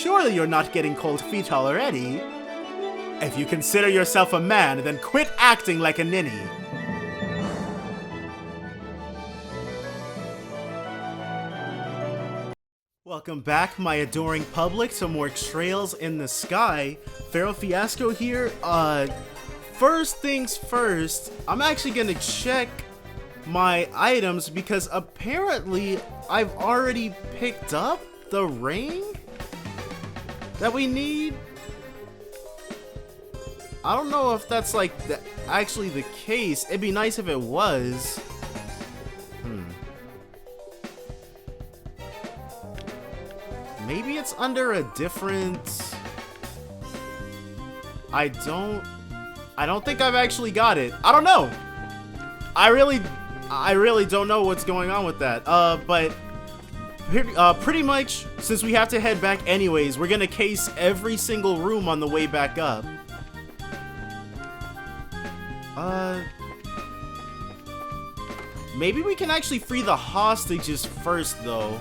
Surely you're not getting cold feet already. If you consider yourself a man, then quit acting like a ninny. Welcome back, my adoring public, to more Trails in the Sky. Pharaoh Fiasco here. First things first, I'm actually gonna check my items because apparently I've already picked up the ring that we need. I don't know if that's like actually the case. It'd be nice if it was. Maybe it's under a different... I don't think I've actually got it. I don't know. I really don't know what's going on with that. But pretty much, since we have to head back anyways, we're gonna case every single room on the way back up. Maybe we can actually free the hostages first, though.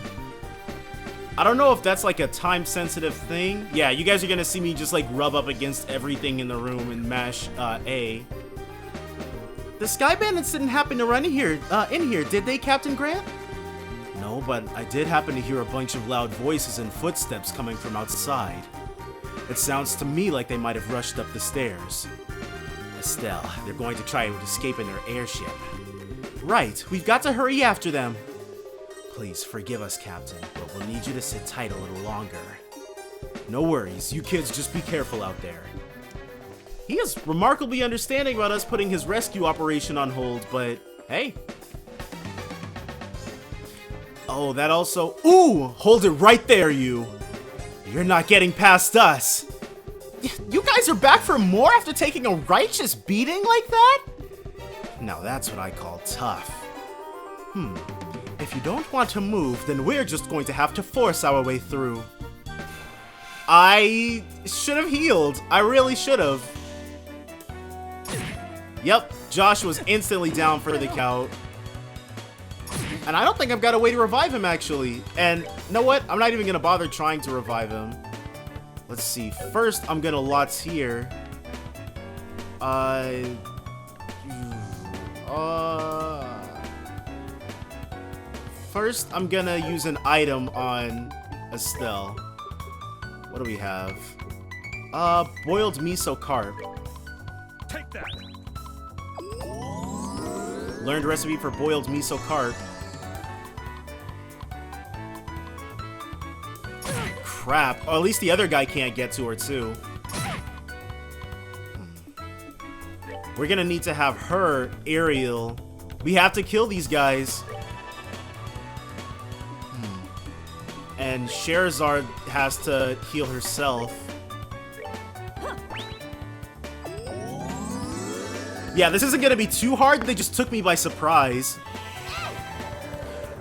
I don't know if that's like a time-sensitive thing. Yeah, you guys are gonna see me just like rub up against everything in the room and mash A. The Sky Bandits didn't happen to run in here, did they, Captain Grant? No, but I did happen to hear a bunch of loud voices and footsteps coming from outside. It sounds to me like they might have rushed up the stairs. Estelle, they're going to try to escape in their airship. Right, we've got to hurry after them. Please forgive us, Captain, but we'll need you to sit tight a little longer. No worries, you kids just be careful out there. He is remarkably understanding about us putting his rescue operation on hold, but hey. Oh, that also... Ooh! Hold it right there, you! You're not getting past us! You guys are back for more after taking a righteous beating like that? Now that's what I call tough. If you don't want to move, then we're just going to have to force our way through. I should have healed. I really should have. Yep, Josh was instantly down for the count. And I don't think I've got a way to revive him, actually. And you know what? I'm not even going to bother trying to revive him. Let's see. First, I'm going to Lots here. First, I'm gonna use an item on Estelle. What do we have? Boiled miso carp. Take that. Learned recipe for boiled miso carp. Crap. Oh, at least the other guy can't get to her, too. We're gonna need to have her aerial. We have to kill these guys. And Sherazard has to heal herself. Yeah, this isn't gonna be too hard. They just took me by surprise.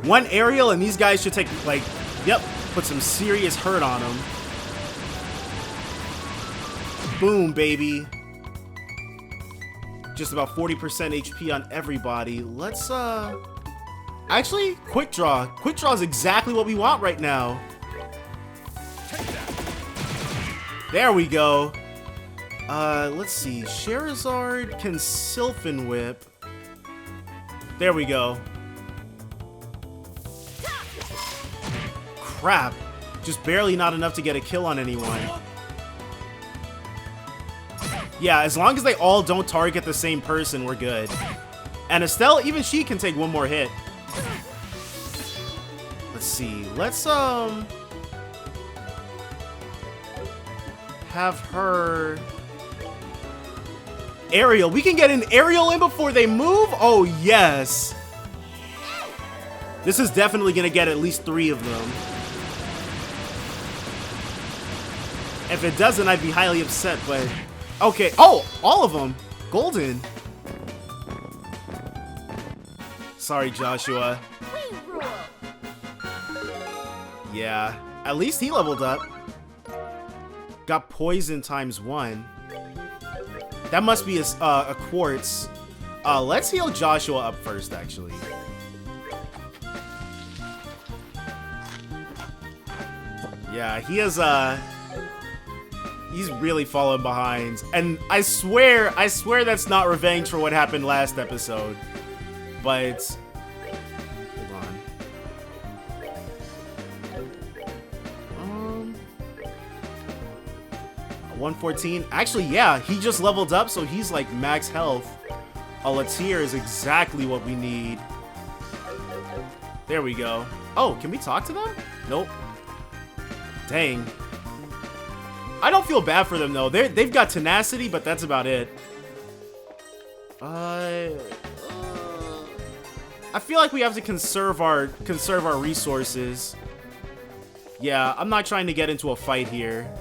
One aerial and these guys should take, like, yep, put some serious hurt on them. Boom, baby. Just about 40% HP on everybody. Let's, actually, quick draw. Quick draw is exactly what we want right now. There we go. Let's see. Sherazard can Sylphin Whip. There we go. Crap. Just barely not enough to get a kill on anyone. Yeah, as long as they all don't target the same person, we're good. And Estelle, even she can take one more hit. Let's see. Let's, have her... Aerial. We can get an aerial in before they move? Oh, yes. This is definitely going to get at least 3 of them. If it doesn't, I'd be highly upset, but... Okay. Oh, all of them. Golden. Sorry, Joshua. Yeah. At least he leveled up. Got poison ×1. That must be a quartz. Let's heal Joshua up first, actually. Yeah, he has He's really falling behind. And I swear that's not revenge for what happened last episode. But hold on. 114. Actually, yeah, he just leveled up, so he's like max health. A Latier is exactly what we need. There we go. Oh, can we talk to them? Nope. Dang. I don't feel bad for them though. They've got tenacity, but that's about it. I feel like we have to conserve our resources. Yeah, I'm not trying to get into a fight here.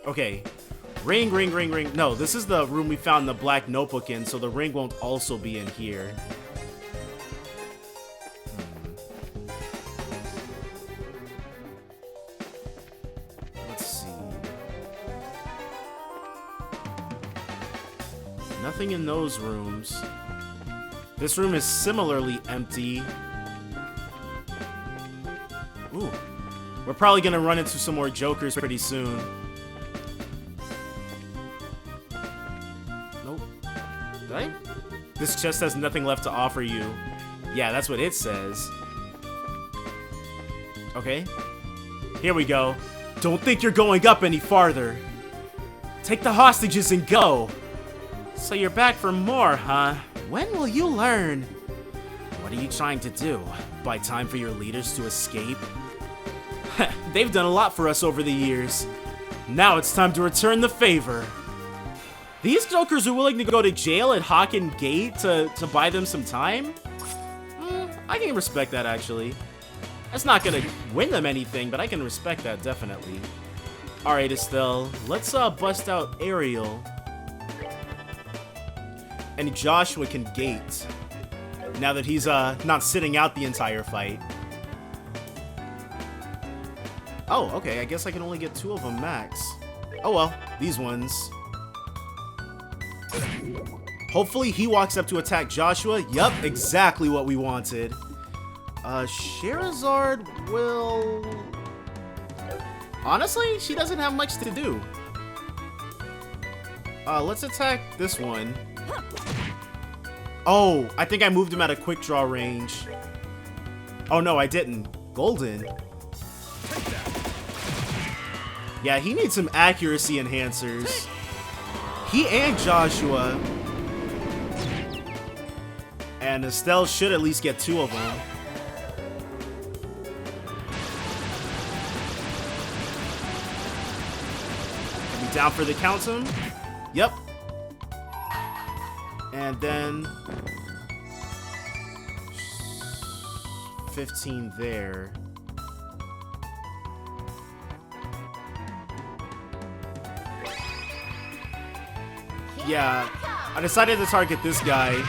Okay. Ring. No, this is the room we found the black notebook in, so the ring won't also be in here. Let's see. Nothing in those rooms. This room is similarly empty. Ooh. We're probably gonna run into some more jokers pretty soon. Right? This chest has nothing left to offer you. Yeah, that's what it says. Okay. Here we go. Don't think you're going up any farther. Take the hostages and go. So you're back for more, huh? When will you learn? What are you trying to do? Buy time for your leaders to escape? They've done a lot for us over the years. Now it's time to return the favor. These jokers are willing to go to jail at Hawken Gate to buy them some time? I can respect that, actually. That's not gonna win them anything, but I can respect that, definitely. Alright, Estelle, let's bust out Ariel. And Joshua can gate. Now that he's not sitting out the entire fight. Oh, okay, I guess I can only get 2 of them max. Oh well, these ones. Hopefully he walks up to attack Joshua. Yup, exactly what we wanted. Sherazard will... Honestly, she doesn't have much to do. Let's attack this one. Oh, I think I moved him at a quick draw range. Oh no, I didn't. Golden. Yeah, he needs some accuracy enhancers. He and Joshua. And Estelle should at least get 2 of them. Are we down for the count him? Yep. And then 15 there. Yeah, I decided to target this guy.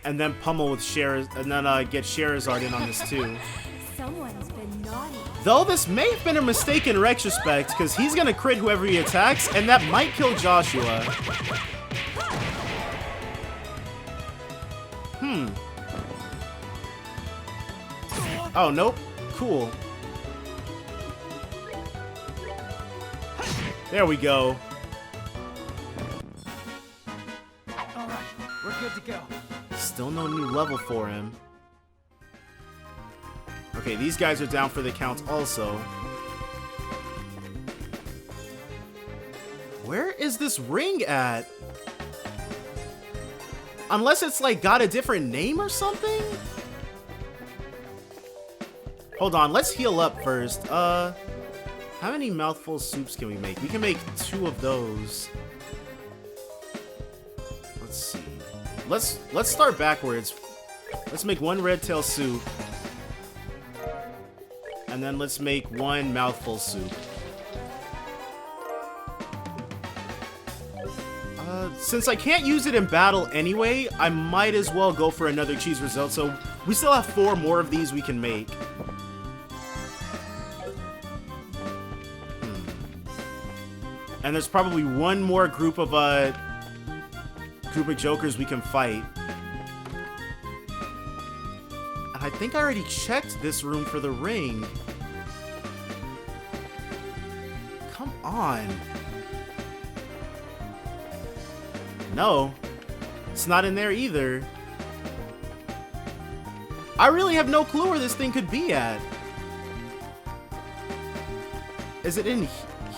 And then pummel with and then get Sherazard in on this too. Someone's been naughty. Though this may have been a mistake in retrospect, because he's gonna crit whoever he attacks, and that might kill Joshua. Oh, nope. Cool. There we go. Alright, we're good to go. Still no new level for him. Okay, these guys are down for the count also. Where is this ring at? Unless it's like got a different name or something? Hold on, let's heal up first. How many mouthful soups can we make? We can make 2 of those. Let's see. Let's start backwards. Let's make 1 red tail soup. And then let's make 1 mouthful soup. Since I can't use it in battle anyway, I might as well go for another cheese risotto. So we still have 4 more of these we can make. And there's probably 1 more group of jokers we can fight. And I think I already checked this room for the ring. on. No, it's not in there either. I really have no clue where this thing could be at. Is it in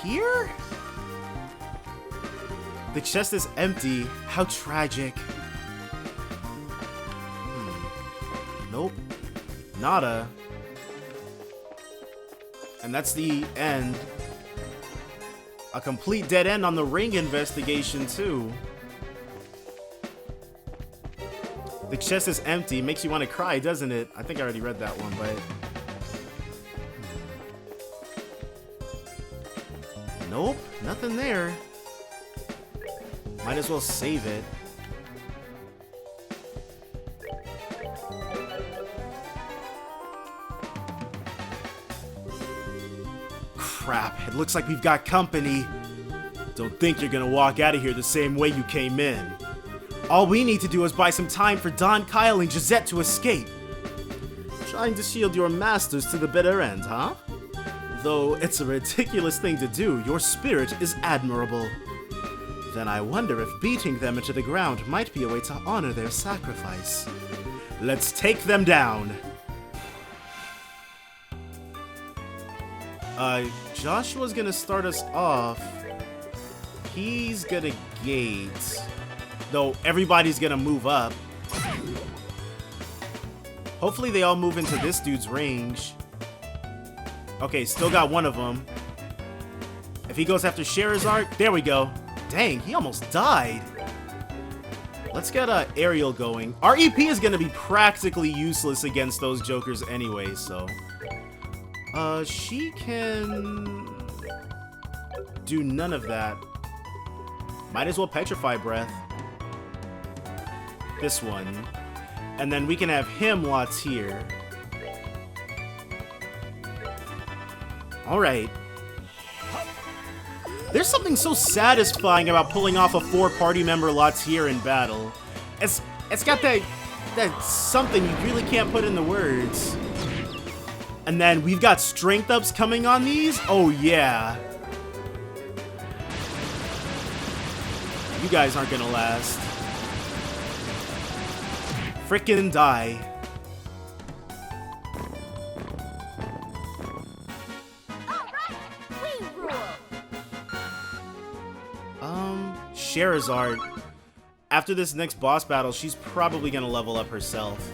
here? The chest is empty. How tragic. Nope. Nada. And that's the end. A complete dead end on the ring investigation, too. The chest is empty. Makes you want to cry, doesn't it? I think I already read that one, but... Nope. Nothing there. Might as well save it. Crap, it looks like we've got company. Don't think you're gonna walk out of here the same way you came in. All we need to do is buy some time for Don, Kyle, and Gisette to escape. Trying to shield your masters to the bitter end, huh? Though it's a ridiculous thing to do, your spirit is admirable. Then I wonder if beating them into the ground might be a way to honor their sacrifice. Let's take them down. Joshua's gonna start us off. He's gonna gate. Though everybody's gonna move up. Hopefully they all move into this dude's range. Okay, still got one of them. If he goes after Sherazard, there we go. Dang, he almost died. Let's get Ariel going. Our EP is gonna be practically useless against those jokers anyway, so... she can... do none of that. Might as well Petrify Breath. This one. And then we can have him Lots here. Alright. There's something so satisfying about pulling off a 4-party member Lots here in battle. It's got that something you really can't put in the words. And then we've got strength ups coming on these? Oh yeah. You guys aren't gonna last. Frickin' die. Sherazard. After this next boss battle, she's probably gonna level up herself.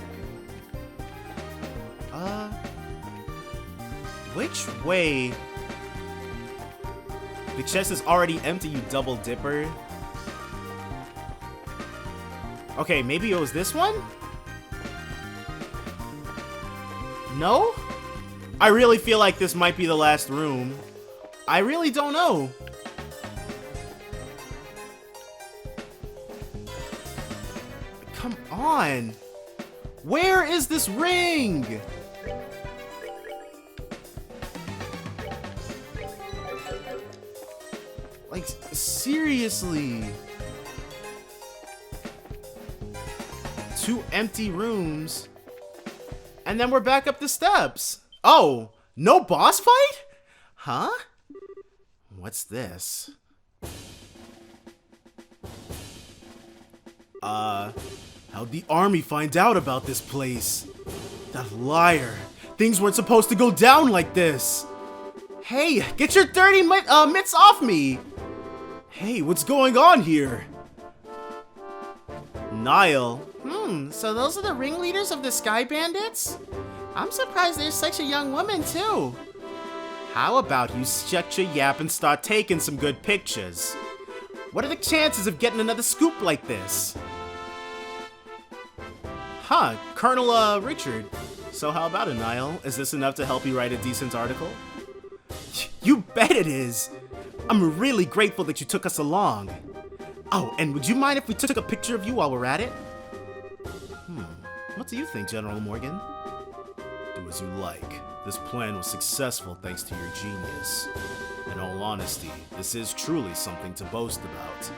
Which way? The chest is already empty, you double dipper. Okay, maybe it was this one? No? I really feel like this might be the last room. I really don't know. Come on. Where is this ring? Like, seriously. 2 empty rooms. And then we're back up the steps. Oh, no boss fight? Huh? What's this? How'd the army find out about this place? That liar. Things weren't supposed to go down like this. Hey, get your dirty mitts off me. Hey, what's going on here? Niall. So those are the ringleaders of the Sky Bandits? I'm surprised there's such a young woman, too. How about you shut your yap and start taking some good pictures? What are the chances of getting another scoop like this? Huh, Colonel, Richard. So how about it, Niall? Is this enough to help you write a decent article? You bet it is! I'm really grateful that you took us along. Oh, and would you mind if we took a picture of you while we're at it? What do you think, General Morgan? Do as you like. This plan was successful thanks to your genius. In all honesty, this is truly something to boast about.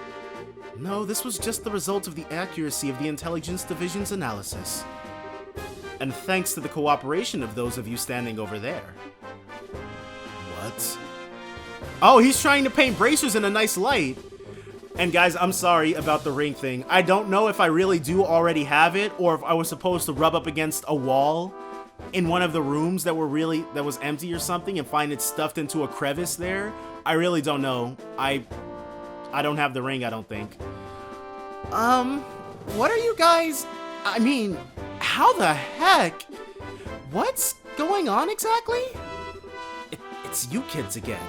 No, this was just the result of the accuracy of the Intelligence Division's analysis. And thanks to the cooperation of those of you standing over there. What? Oh, he's trying to paint bracers in a nice light. And guys, I'm sorry about the ring thing. I don't know if I really do already have it or if I was supposed to rub up against a wall in one of the rooms that was empty or something and find it stuffed into a crevice there. I really don't know. I don't have the ring, I don't think. What are you guys... I mean, how the heck? What's going on exactly? It's you kids again.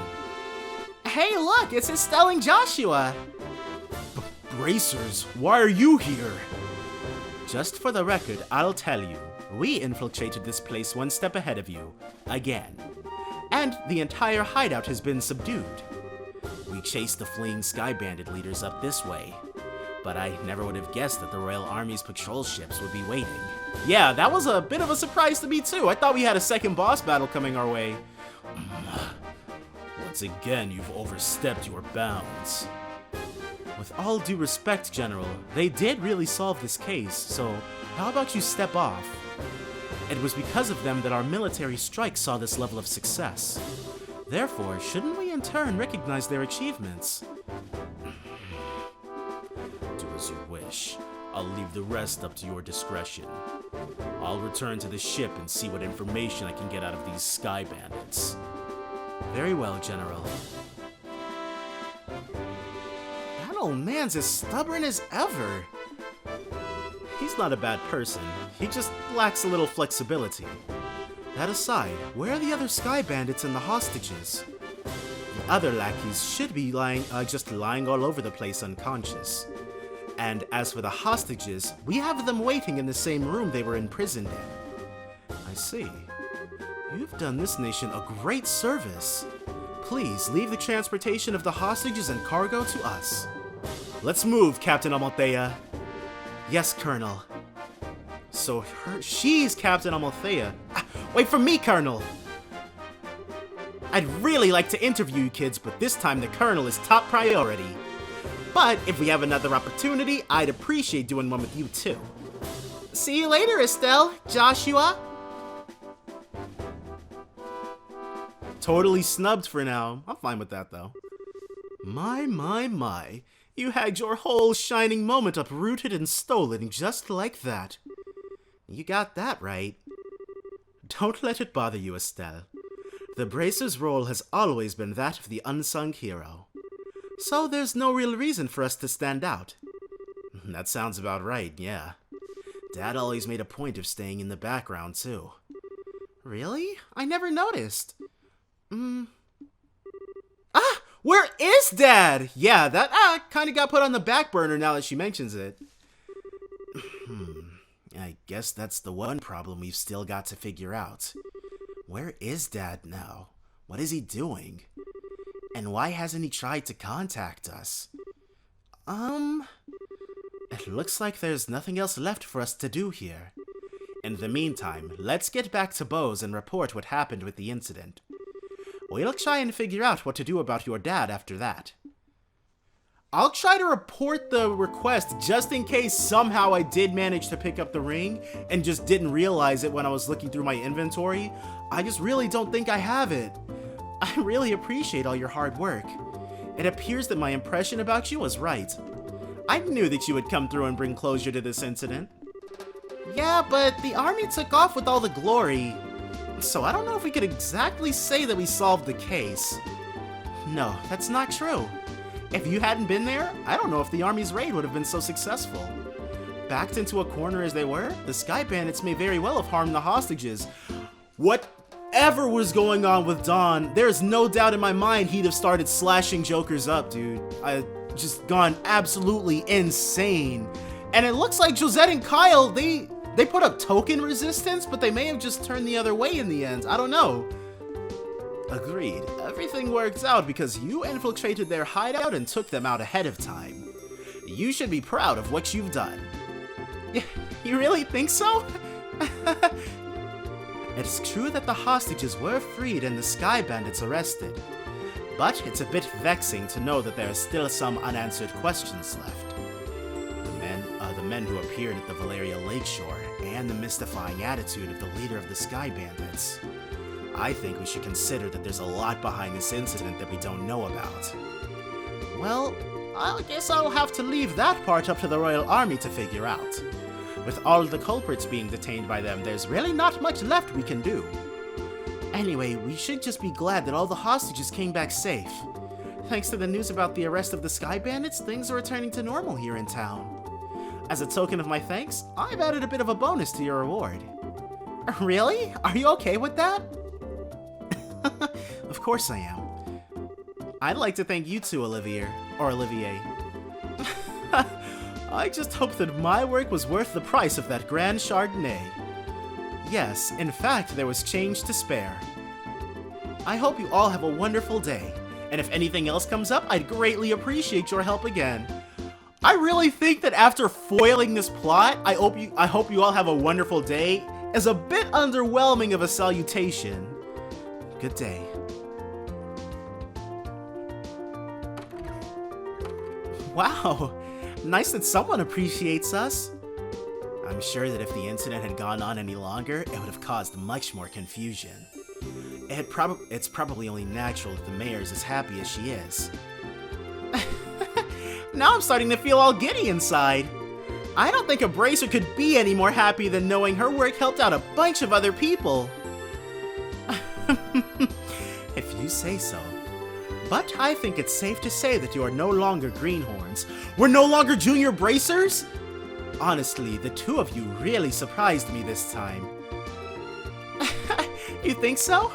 Hey, look, it's Estelle and Joshua. Bracers, why are you here? Just for the record, I'll tell you. We infiltrated this place one step ahead of you. Again. And the entire hideout has been subdued. We chased the fleeing Sky Bandit leaders up this way. But I never would have guessed that the Royal Army's patrol ships would be waiting. Yeah, that was a bit of a surprise to me too. I thought we had a second boss battle coming our way. Once again, you've overstepped your bounds. With all due respect, General, they did really solve this case, so how about you step off? It was because of them that our military strike saw this level of success. Therefore, shouldn't we in turn recognize their achievements? Do as you wish. I'll leave the rest up to your discretion. I'll return to the ship and see what information I can get out of these Sky Bandits. Very well, General. That old man's as stubborn as ever. He's not a bad person. He just lacks a little flexibility. That aside, where are the other Sky Bandits and the hostages? The other lackeys should be just lying all over the place unconscious. And as for the hostages, we have them waiting in the same room they were imprisoned in. I see. You've done this nation a great service. Please leave the transportation of the hostages and cargo to us. Let's move, Captain Amalthea. Yes, Colonel. So she's Captain Amalthea. Wait for me, Colonel. I'd really like to interview you kids, but this time the Colonel is top priority. But if we have another opportunity, I'd appreciate doing one with you too. See you later, Estelle, Joshua. Totally snubbed for now. I'm fine with that though. My. You had your whole shining moment uprooted and stolen just like that. You got that right. Don't let it bother you, Estelle. The Bracer's role has always been that of the unsung hero. So there's no real reason for us to stand out. That sounds about right, yeah. Dad always made a point of staying in the background, too. Really? I never noticed. Ah! Where is Dad? Yeah, that kind of got put on the back burner now that she mentions it. I guess that's the one problem we've still got to figure out. Where is Dad now? What is he doing? And why hasn't he tried to contact us? It looks like there's nothing else left for us to do here. In the meantime, let's get back to Bose and report what happened with the incident. We'll try and figure out what to do about your dad after that. I'll try to report the request just in case somehow I did manage to pick up the ring and just didn't realize it when I was looking through my inventory. I just really don't think I have it. I really appreciate all your hard work. It appears that my impression about you was right. I knew that you would come through and bring closure to this incident. Yeah, but the army took off with all the glory. So I don't know if we could exactly say that we solved the case. No, that's not true. If you hadn't been there, I don't know if the army's raid would have been so successful. Backed into a corner as they were, the Sky Bandits may very well have harmed the hostages. Whatever was going on with Don, there's no doubt in my mind he'd have started slashing Jokers up, dude. I just gone absolutely insane. And it looks like Josette and Kyle, they put up token resistance, but they may have just turned the other way in the end. I don't know. Agreed. Everything works out because you infiltrated their hideout and took them out ahead of time. You should be proud of what you've done. You really think so? It's true that the hostages were freed and the Sky Bandits arrested, but it's a bit vexing to know that there are still some unanswered questions left. The men who appeared at the Valeria Lakeshore, and the mystifying attitude of the leader of the Sky Bandits. I think we should consider that there's a lot behind this incident that we don't know about. Well, I guess I'll have to leave that part up to the Royal Army to figure out. With all the culprits being detained by them, there's really not much left we can do. Anyway, we should just be glad that all the hostages came back safe. Thanks to the news about the arrest of the Sky Bandits, things are returning to normal here in town. As a token of my thanks, I've added a bit of a bonus to your reward. Really? Are you okay with that? Of course I am. I'd like to thank you too, Olivier. I just hope that my work was worth the price of that grand Chardonnay. Yes, in fact, there was change to spare. I hope you all have a wonderful day, and if anything else comes up, I'd greatly appreciate your help again. I really think that after foiling this plot, I hope you all have a wonderful day is a bit underwhelming of a salutation. Good day. Wow, nice that someone appreciates us. I'm sure that if the incident had gone on any longer, it would have caused much more confusion. It's probably only natural that the mayor is as happy as she is. Now I'm starting to feel all giddy inside. I don't think a bracer could be any more happy than knowing her work helped out a bunch of other people. If you say so. But I think it's safe to say that you are no longer greenhorns. We're no longer junior bracers? Honestly, the two of you really surprised me this time. You think so?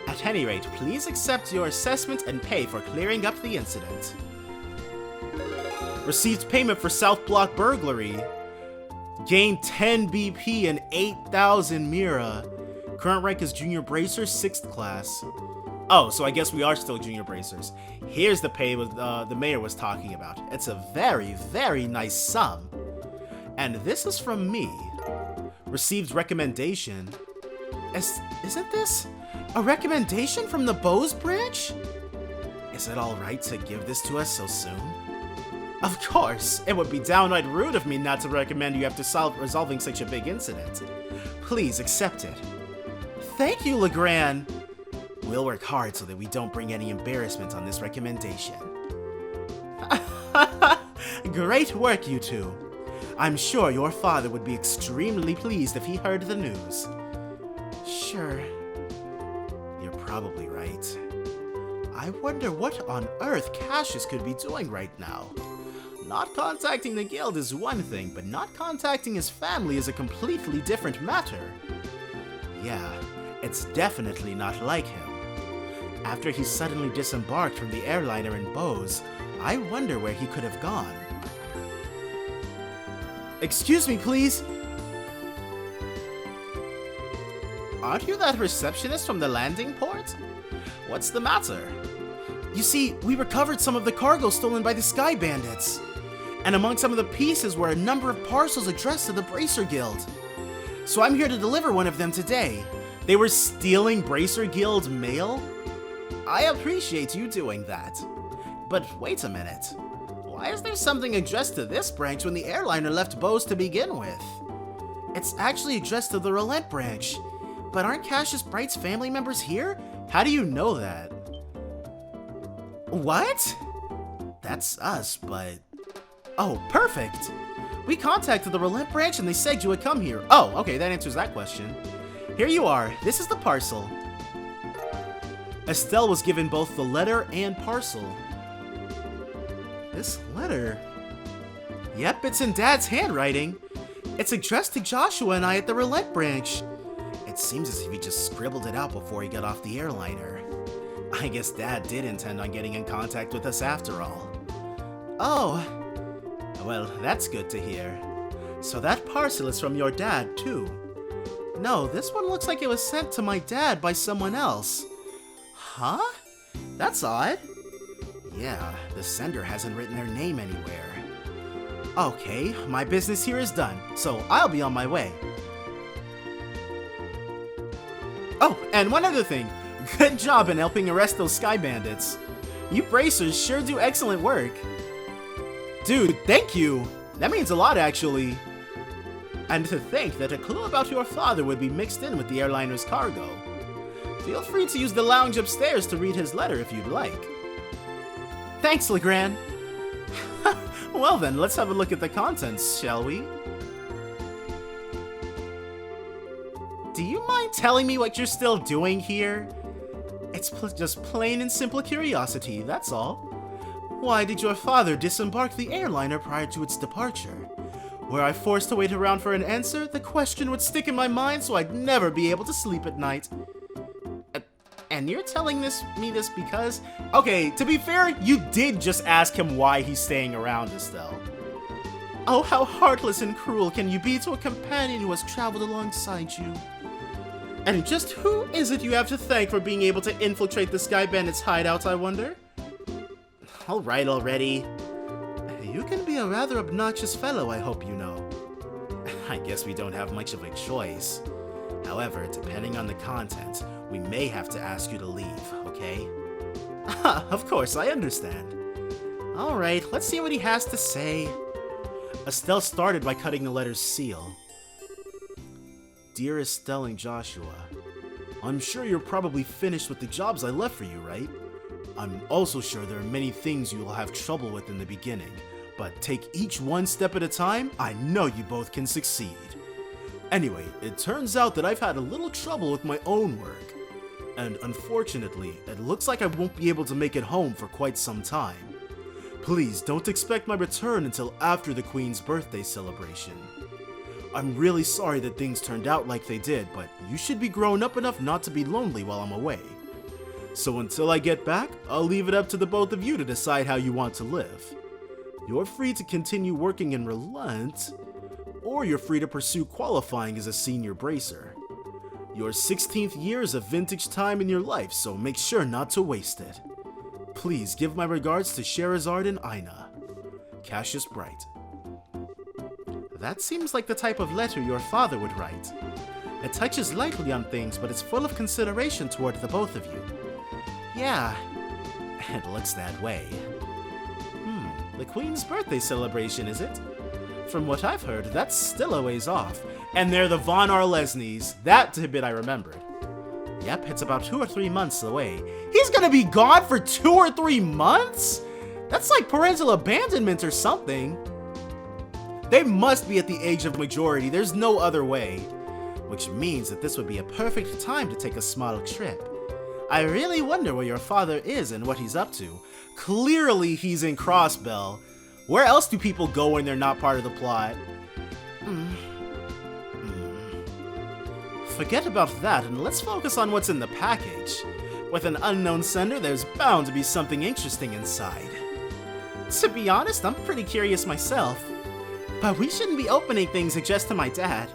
At any rate, please accept your assessment and pay for clearing up the incident. Received payment for South Block burglary. Gained 10 BP and 8,000 Mira. Current rank is Junior Bracer, 6th class. Oh, so I guess we are still Junior Bracers. Here's the pay the mayor was talking about. It's a very, very nice sum. And this is from me. Received recommendation. Isn't this a recommendation from the Bose branch? Is it alright to give this to us so soon? Of course, it would be downright rude of me not to recommend you after resolving such a big incident. Please accept it. Thank you, Legrand. We'll work hard so that we don't bring any embarrassment on this recommendation. Great work, you two. I'm sure your father would be extremely pleased if he heard the news. Sure. You're probably right. I wonder what on earth Cassius could be doing right now. Not contacting the guild is one thing, but not contacting his family is a completely different matter. Yeah, it's definitely not like him. After he suddenly disembarked from the airliner in Bose, I wonder where he could have gone. Excuse me, please. Aren't you that receptionist from the landing port? What's the matter? You see, we recovered some of the cargo stolen by the Sky Bandits. And among some of the pieces were a number of parcels addressed to the Bracer Guild. So I'm here to deliver one of them today. They were stealing Bracer Guild mail? I appreciate you doing that. But wait a minute. Why is there something addressed to this branch when the airliner left Bose to begin with? It's actually addressed to the Relent branch. But aren't Cassius Bright's family members here? How do you know that? What? That's us, but... Oh, perfect! We contacted the Relent branch and they said you would come here. Oh, okay, that answers that question. Here you are. This is the parcel. Estelle was given both the letter and parcel. This letter? Yep, it's in Dad's handwriting. It's addressed to Joshua and I at the Relent branch. It seems as if he just scribbled it out before he got off the airliner. I guess Dad did intend on getting in contact with us after all. Oh, well, that's good to hear. So that parcel is from your dad, too. No, this one looks like it was sent to my dad by someone else. Huh? That's odd. Yeah, the sender hasn't written their name anywhere. Okay, my business here is done, so I'll be on my way. Oh, and one other thing. Good job in helping arrest those Sky Bandits. You bracers sure do excellent work. Dude, thank you! That means a lot, actually. And to think that a clue about your father would be mixed in with the airliner's cargo. Feel free to use the lounge upstairs to read his letter if you'd like. Thanks, Legrand. Well then, let's have a look at the contents, shall we? Do you mind telling me what you're still doing here? It's just plain and simple curiosity, that's all. Why did your father disembark the airliner prior to its departure? Were I forced to wait around for an answer, the question would stick in my mind so I'd never be able to sleep at night. And you're telling me this because... Okay, to be fair, you did just ask him why he's staying around, Estelle. Oh, how heartless and cruel can you be to a companion who has traveled alongside you? And just who is it you have to thank for being able to infiltrate the Sky Bandit's hideout, I wonder? Alright already. You can be a rather obnoxious fellow, I hope you know. I guess we don't have much of a choice. However, depending on the content, we may have to ask you to leave, okay? Of course, I understand. Alright, let's see what he has to say. Estelle started by cutting the letter's seal. Dear Estelle and Joshua, I'm sure you're probably finished with the jobs I left for you, right? I'm also sure there are many things you will have trouble with in the beginning, but take each one step at a time, I know you both can succeed. Anyway, it turns out that I've had a little trouble with my own work, and unfortunately, it looks like I won't be able to make it home for quite some time. Please don't expect my return until after the Queen's birthday celebration. I'm really sorry that things turned out like they did, but you should be grown up enough not to be lonely while I'm away. So until I get back, I'll leave it up to the both of you to decide how you want to live. You're free to continue working in Relent, or you're free to pursue qualifying as a senior bracer. Your 16th year is a vintage time in your life, so make sure not to waste it. Please give my regards to Sherazard and Ina. Cassius Bright. That seems like the type of letter your father would write. It touches lightly on things, but it's full of consideration toward the both of you. Yeah, it looks that way. The Queen's birthday celebration, is it? From what I've heard, that's still a ways off. And they're the Von Arlesnys. That tidbit I remembered. Yep, it's about 2 or 3 months away. He's gonna be gone for 2 or 3 months? That's like parental abandonment or something. They must be at the age of majority, there's no other way. Which means that this would be a perfect time to take a small trip. I really wonder where your father is and what he's up to. Clearly he's in Crossbell. Where else do people go when they're not part of the plot? Forget about that and let's focus on what's in the package. With an unknown sender, there's bound to be something interesting inside. To be honest, I'm pretty curious myself. But we shouldn't be opening things just to my dad.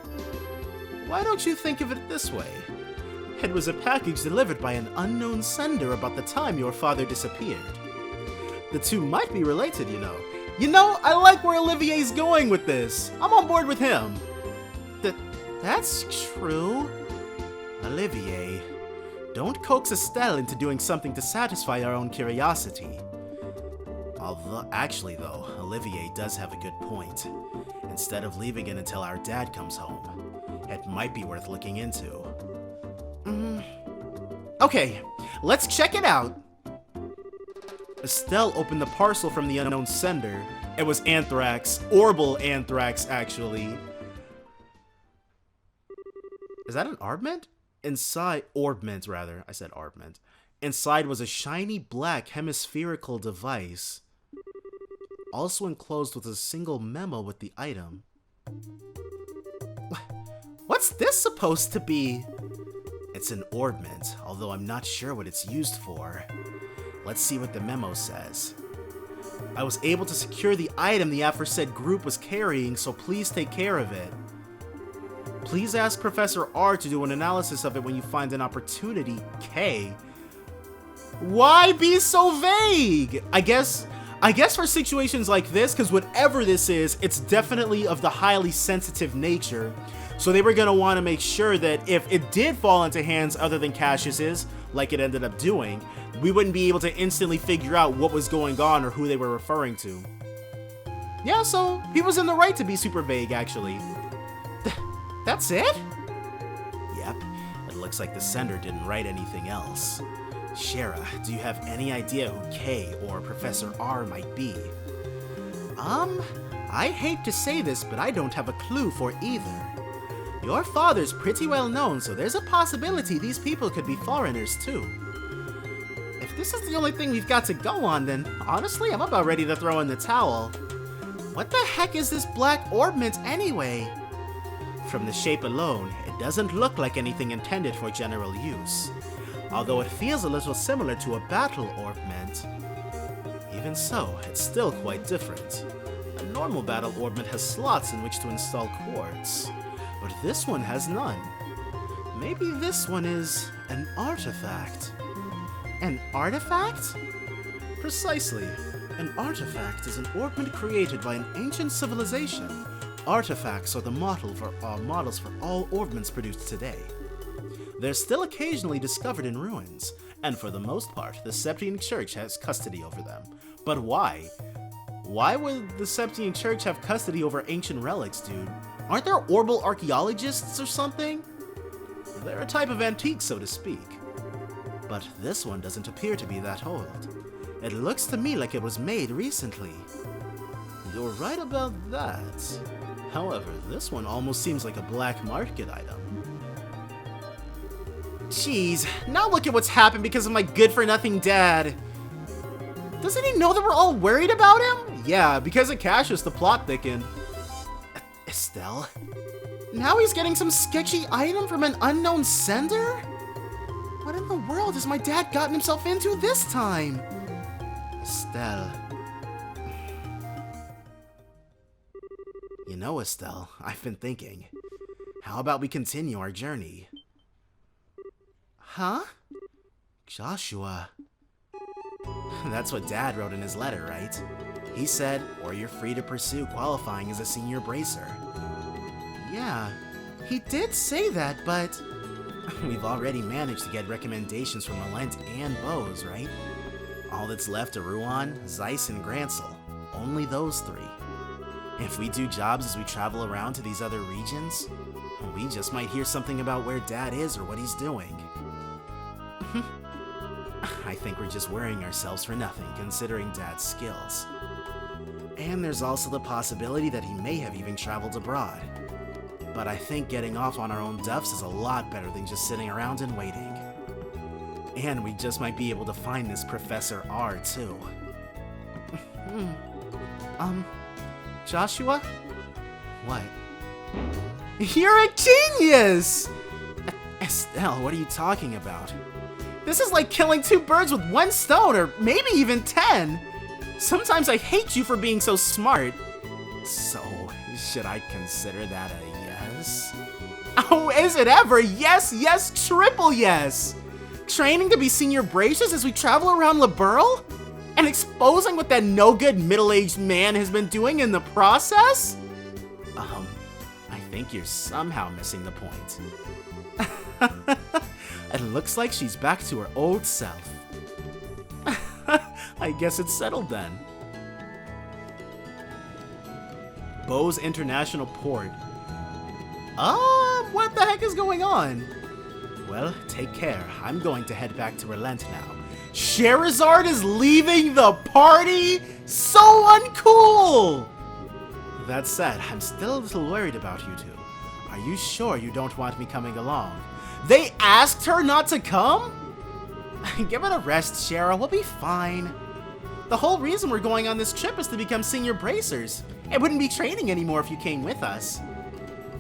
Why don't you think of it this way? It was a package delivered by an unknown sender about the time your father disappeared. The two might be related, you know. I like where Olivier's going with this. I'm on board with him. That's true. Olivier, don't coax Estelle into doing something to satisfy our own curiosity. Although, actually though, Olivier does have a good point. Instead of leaving it until our dad comes home, it might be worth looking into. Okay, let's check it out. Estelle opened the parcel from the unknown sender. It was anthrax, orbital anthrax actually. Is that an arbment? Inside, orbment rather, I said arbment. Inside was a shiny black hemispherical device. Also enclosed with a single memo with the item. What's this supposed to be? It's an orbment, although I'm not sure what it's used for. Let's see what the memo says. I was able to secure the item the aforesaid group was carrying, so please take care of it. Please ask Professor R to do an analysis of it when you find an opportunity. K. Why be so vague? I guess for situations like this, because whatever this is, it's definitely of the highly sensitive nature. So they were going to want to make sure that if it did fall into hands other than Cassius's, like it ended up doing, we wouldn't be able to instantly figure out what was going on or who they were referring to. Yeah, so he was in the right to be super vague, actually. That's it? Yep. It looks like the sender didn't write anything else. Shara, do you have any idea who K or Professor R might be? I hate to say this, but I don't have a clue for either. Your father's pretty well known, so there's a possibility these people could be foreigners too. If this is the only thing we've got to go on, then honestly, I'm about ready to throw in the towel. What the heck is this black orbment anyway? From the shape alone, it doesn't look like anything intended for general use, although it feels a little similar to a battle orbment. Even so, it's still quite different. A normal battle orbment has slots in which to install quartz, but this one has none. Maybe this one is an artifact. An artifact? Precisely. An artifact is an orbment created by an ancient civilization. Artifacts are the models for all orbments produced today. They're still occasionally discovered in ruins, and for the most part, the Septian Church has custody over them. But why? Why would the Septian Church have custody over ancient relics, dude? Aren't there orbal archaeologists or something? They're a type of antique, so to speak. But this one doesn't appear to be that old. It looks to me like it was made recently. You're right about that. However, this one almost seems like a black market item. Jeez, now look at what's happened because of my good-for-nothing dad. Doesn't he know that we're all worried about him? Yeah, because of Cassius, the plot thickened. Estelle? Now he's getting some sketchy item from an unknown sender? What in the world has my dad gotten himself into this time? Estelle. You know, Estelle, I've been thinking. How about we continue our journey? Huh? Joshua. That's what Dad wrote in his letter, right? He said, or you're free to pursue qualifying as a senior bracer. Yeah, he did say that, but we've already managed to get recommendations from Malent and Bose, right? All that's left are Ruan, Zeiss, and Gransel. Only those three. If we do jobs as we travel around to these other regions, we just might hear something about where Dad is or what he's doing. I think we're just worrying ourselves for nothing, considering Dad's skills. And there's also the possibility that he may have even traveled abroad. But I think getting off on our own duffs is a lot better than just sitting around and waiting. And we just might be able to find this Professor R, too. Joshua? What? You're a genius! Estelle, what are you talking about? This is like killing two birds with one stone, or maybe even 10. Sometimes I hate you for being so smart. So, should I consider that a yes? Oh, is it ever? Yes, yes, triple yes! Training to be senior bracers as we travel around Liberl? And exposing what that no-good middle-aged man has been doing in the process? I think you're somehow missing the point. It looks like she's back to her old self. I guess it's settled then. Bose International Port. What the heck is going on? Well, take care. I'm going to head back to Relent now. Charizard is leaving the party? So uncool! That said, I'm still a little worried about you two. Are you sure you don't want me coming along? They asked her not to come? Give it a rest, Shara. We'll be fine. The whole reason we're going on this trip is to become senior bracers. It wouldn't be training anymore if you came with us.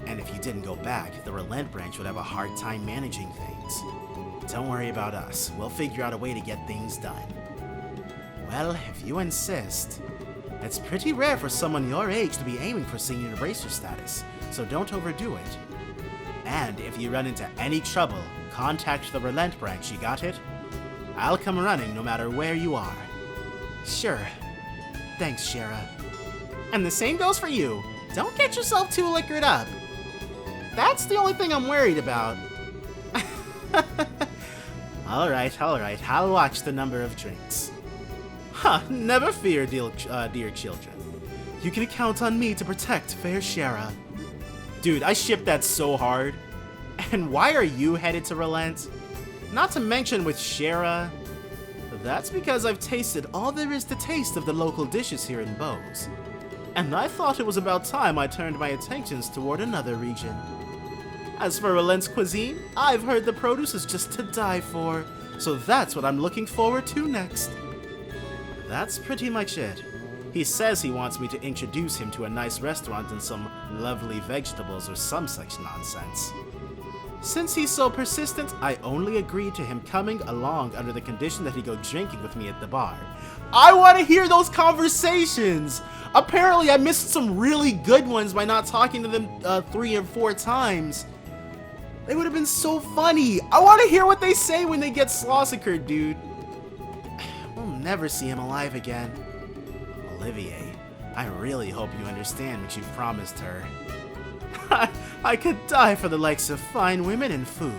And if you didn't go back, the Relent branch would have a hard time managing things. Don't worry about us. We'll figure out a way to get things done. Well, if you insist. It's pretty rare for someone your age to be aiming for senior bracer status, so don't overdo it. And if you run into any trouble, contact the Relent branch, you got it? I'll come running no matter where you are. Sure. Thanks, Shara. And the same goes for you. Don't get yourself too liquored up. That's the only thing I'm worried about. Alright, I'll watch the number of drinks. Never fear, dear children. You can count on me to protect fair Shara. Dude, I shipped that so hard. And why are you headed to Relent? Not to mention with Shara. That's because I've tasted all there is to taste of the local dishes here in Bose. And I thought it was about time I turned my attentions toward another region. As for Relent's cuisine, I've heard the produce is just to die for, so that's what I'm looking forward to next. That's pretty much it. He says he wants me to introduce him to a nice restaurant and some lovely vegetables or some such nonsense. Since he's so persistent, I only agreed to him coming along under the condition that he go drinking with me at the bar. I want to hear those conversations! Apparently I missed some really good ones by not talking to them 3 or 4 times. They would have been so funny! I want to hear what they say when they get Slossicred, dude. We'll never see him alive again. Olivier, I really hope you understand what you've promised her. I could die for the likes of fine women and food.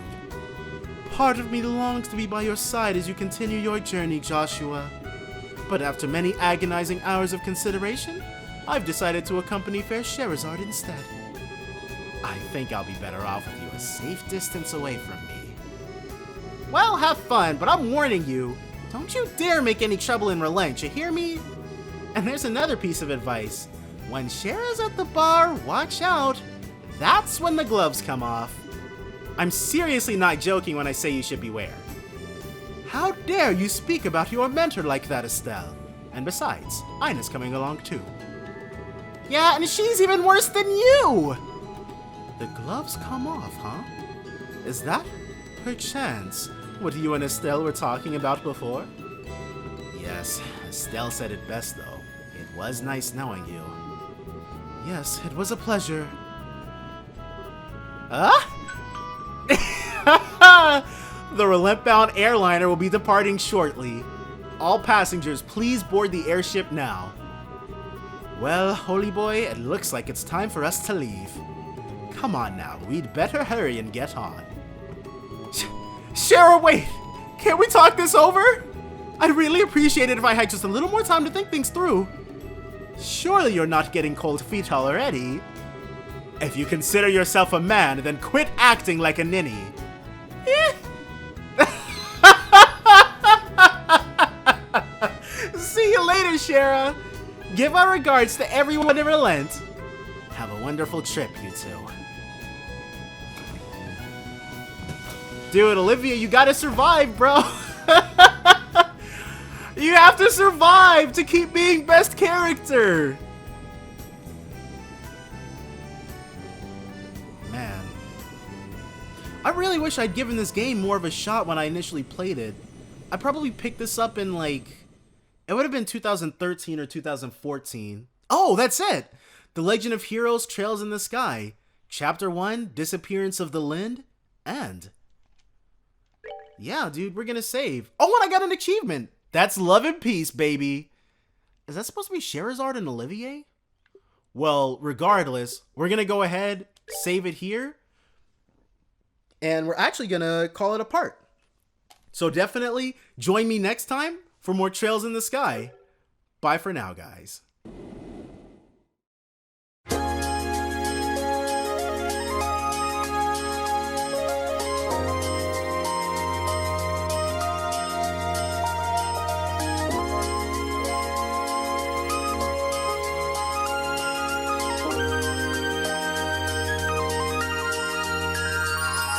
Part of me longs to be by your side as you continue your journey, Joshua. But after many agonizing hours of consideration, I've decided to accompany Fair Sherazard instead. I think I'll be better off with you a safe distance away from me. Well, have fun, but I'm warning you, don't you dare make any trouble in Relent, you hear me? And there's another piece of advice. When Shara's at the bar, watch out. That's when the gloves come off. I'm seriously not joking when I say you should beware. How dare you speak about your mentor like that, Estelle? And besides, Ina's coming along too. Yeah, and she's even worse than you! The gloves come off, huh? Is that, perchance, what you and Estelle were talking about before? Yes, Estelle said it best though. It was nice knowing you. Yes, it was a pleasure. Huh? The Relent-bound airliner will be departing shortly. All passengers, please board the airship now. Well, holy boy, it looks like it's time for us to leave. Come on now, we'd better hurry and get on. Shara, wait! Can't we talk this over? I'd really appreciate it if I had just a little more time to think things through. Surely you're not getting cold feet already. If you consider yourself a man, then quit acting like a ninny. See you later, Shara. Give our regards to everyone in Relent. Have a wonderful trip, you two. Dude, Olivia, you gotta survive, bro. You have to survive to keep being best character. Man. I really wish I'd given this game more of a shot when I initially played it. I probably picked this up in like... It would have been 2013 or 2014. Oh, that's it! The Legend of Heroes Trails in the Sky. Chapter 1, Disappearance of the Lind, and... Yeah, dude, we're gonna save. Oh, and I got an achievement! That's Love and Peace, baby! Is that supposed to be Sherazard and Olivier? Well, regardless, we're gonna go ahead, save it here, and we're actually gonna call it a part. So definitely join me next time for more Trails in the Sky. Bye for now, guys.